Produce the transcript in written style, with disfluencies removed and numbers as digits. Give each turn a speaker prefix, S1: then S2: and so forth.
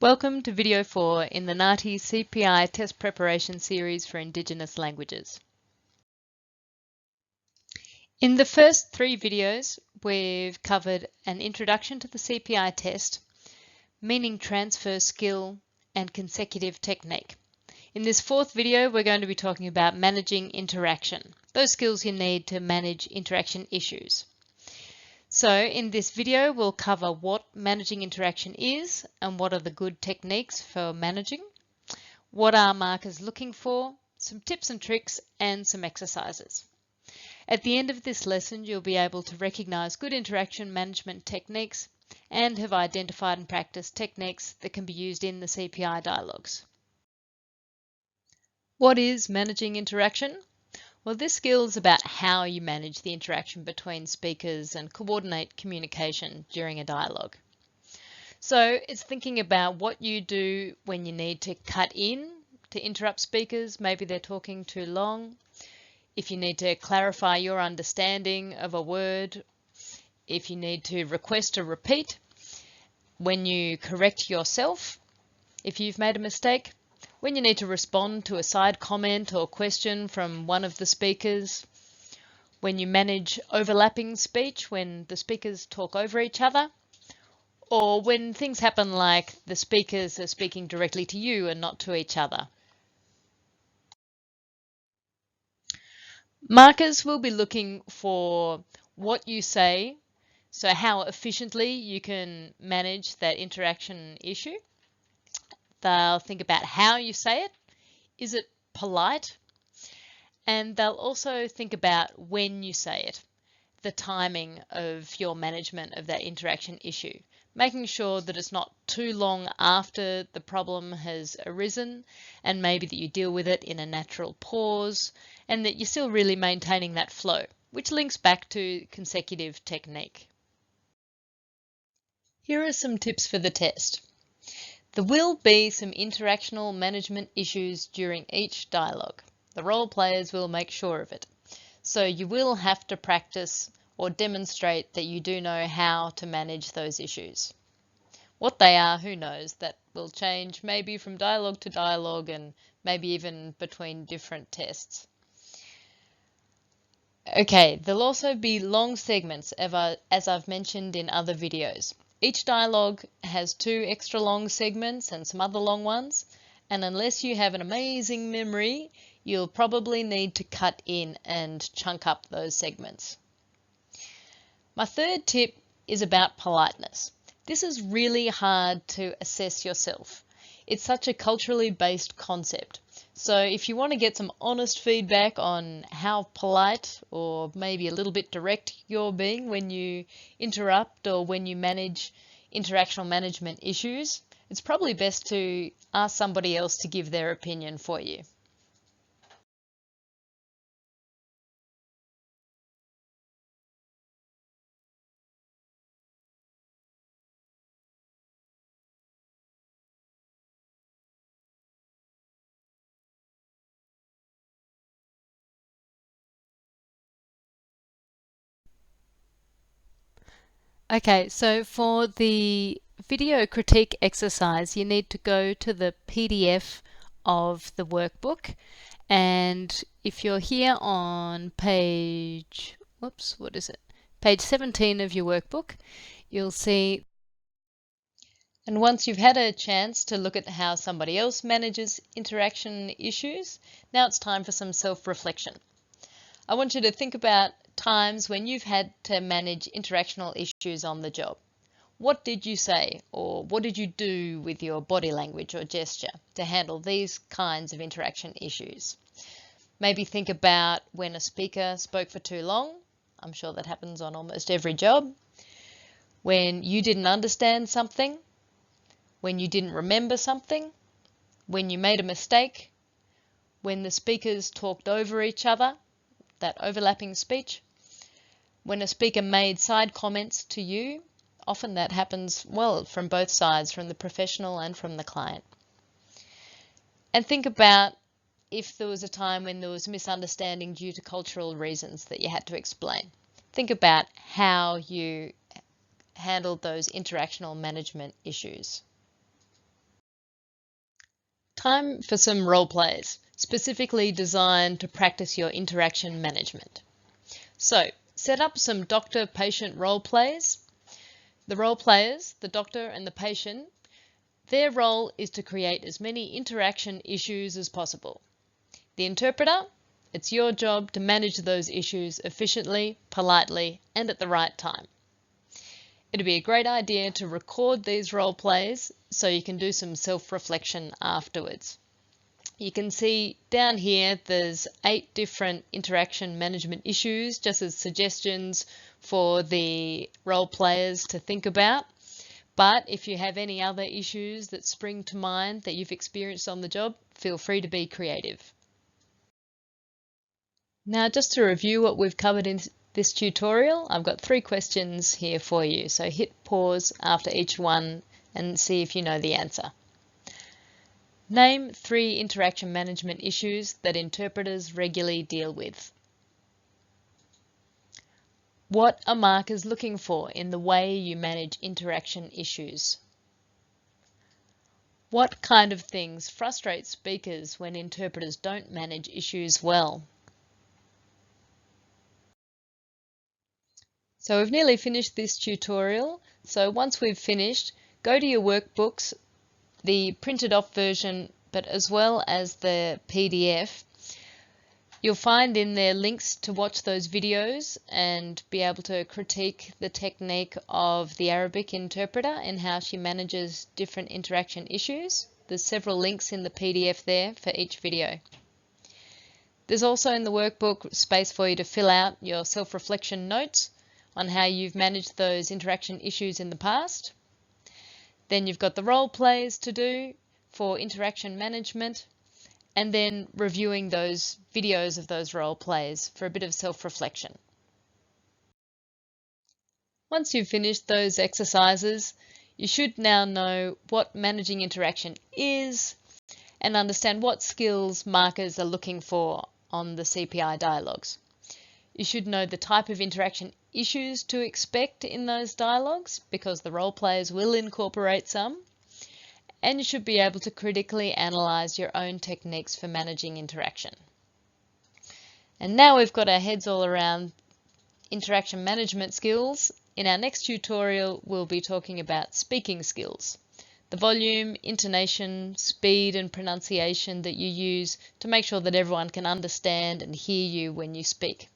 S1: Welcome to video 4 in the NAATI CPI test preparation series for Indigenous languages. In the first 3 videos, we've covered an introduction to the CPI test, meaning transfer skill, and consecutive technique. In this 4th video, we're going to be talking about managing interaction, those skills you need to manage interaction issues. So in this video, we'll cover what managing interaction is and what are the good techniques for managing, what are markers looking for, some tips and tricks, and some exercises. At the end of this lesson, you'll be able to recognize good interaction management techniques and have identified and practiced techniques that can be used in the CPI dialogues. What is managing interaction? Well, this skill is about how you manage the interaction between speakers and coordinate communication during a dialogue. So it's thinking about what you do when you need to cut in to interrupt speakers, maybe they're talking too long, if you need to clarify your understanding of a word, if you need to request a repeat, when you correct yourself, if you've made a mistake, when you need to respond to a side comment or question from one of the speakers, when you manage overlapping speech, when the speakers talk over each other, or when things happen like the speakers are speaking directly to you and not to each other. Markers will be looking for what you say, so how efficiently you can manage that interaction issue. They'll think about how you say it. Is it polite? And they'll also think about when you say it, the timing of your management of that interaction issue, making sure that it's not too long after the problem has arisen and maybe that you deal with it in a natural pause and that you're still really maintaining that flow, which links back to consecutive technique. Here are some tips for the test. There will be some interactional management issues during each dialogue. The role players will make sure of it. So you will have to practice or demonstrate that you do know how to manage those issues. What they are, who knows? That will change maybe from dialogue to dialogue and maybe even between different tests. Okay, there'll also be long segments, as I've mentioned in other videos. Each dialogue has 2 extra long segments and some other long ones, and unless you have an amazing memory, you'll probably need to cut in and chunk up those segments. My third tip is about politeness. This is really hard to assess yourself. It's such a culturally based concept. So if you want to get some honest feedback on how polite or maybe a little bit direct you're being when you interrupt or when you manage interactional management issues, it's probably best to ask somebody else to give their opinion for you. Okay, so for the video critique exercise, you need to go to the PDF of the workbook. And if you're here on page, whoops, what is it? Page 17 of your workbook, you'll see. And once you've had a chance to look at how somebody else manages interaction issues, now it's time for some self-reflection. I want you to think about times when you've had to manage interactional issues on the job. What did you say or what did you do with your body language or gesture to handle these kinds of interaction issues? Maybe think about when a speaker spoke for too long. I'm sure that happens on almost every job. When you didn't understand something, when you didn't remember something, when you made a mistake, when the speakers talked over each other, that overlapping speech, when a speaker made side comments to you. Often that happens, well, from both sides, from the professional and from the client. And think about if there was a time when there was misunderstanding due to cultural reasons that you had to explain. Think about how you handled those interactional management issues. Time for some role plays, specifically designed to practice your interaction management. So, set up some doctor-patient role plays. The role players, the doctor and the patient, their role is to create as many interaction issues as possible. The interpreter, it's your job to manage those issues efficiently, politely, and at the right time. It'd be a great idea to record these role plays so you can do some self-reflection afterwards. You can see down here there's 8 different interaction management issues just as suggestions for the role players to think about. But if you have any other issues that spring to mind that you've experienced on the job, feel free to be creative. Now, just to review what we've covered in this tutorial, I've got 3 questions here for you. So hit pause after each one and see if you know the answer. Name 3 interaction management issues that interpreters regularly deal with. What are markers looking for in the way you manage interaction issues? What kind of things frustrate speakers when interpreters don't manage issues well? So we've nearly finished this tutorial. So once we've finished, go to your workbooks, the printed off version, but as well as the PDF. You'll find in there links to watch those videos and be able to critique the technique of the Arabic interpreter and how she manages different interaction issues. There's several links in the PDF there for each video. There's also in the workbook space for you to fill out your self-reflection notes on how you've managed those interaction issues in the past. Then you've got the role plays to do for interaction management, and then reviewing those videos of those role plays for a bit of self-reflection. Once you've finished those exercises, you should now know what managing interaction is and understand what skills markers are looking for on the CPI dialogues. You should know the type of interaction issues to expect in those dialogues because the role players will incorporate some. And you should be able to critically analyse your own techniques for managing interaction. And now we've got our heads all around interaction management skills. In our next tutorial, we'll be talking about speaking skills, the volume, intonation, speed and pronunciation that you use to make sure that everyone can understand and hear you when you speak.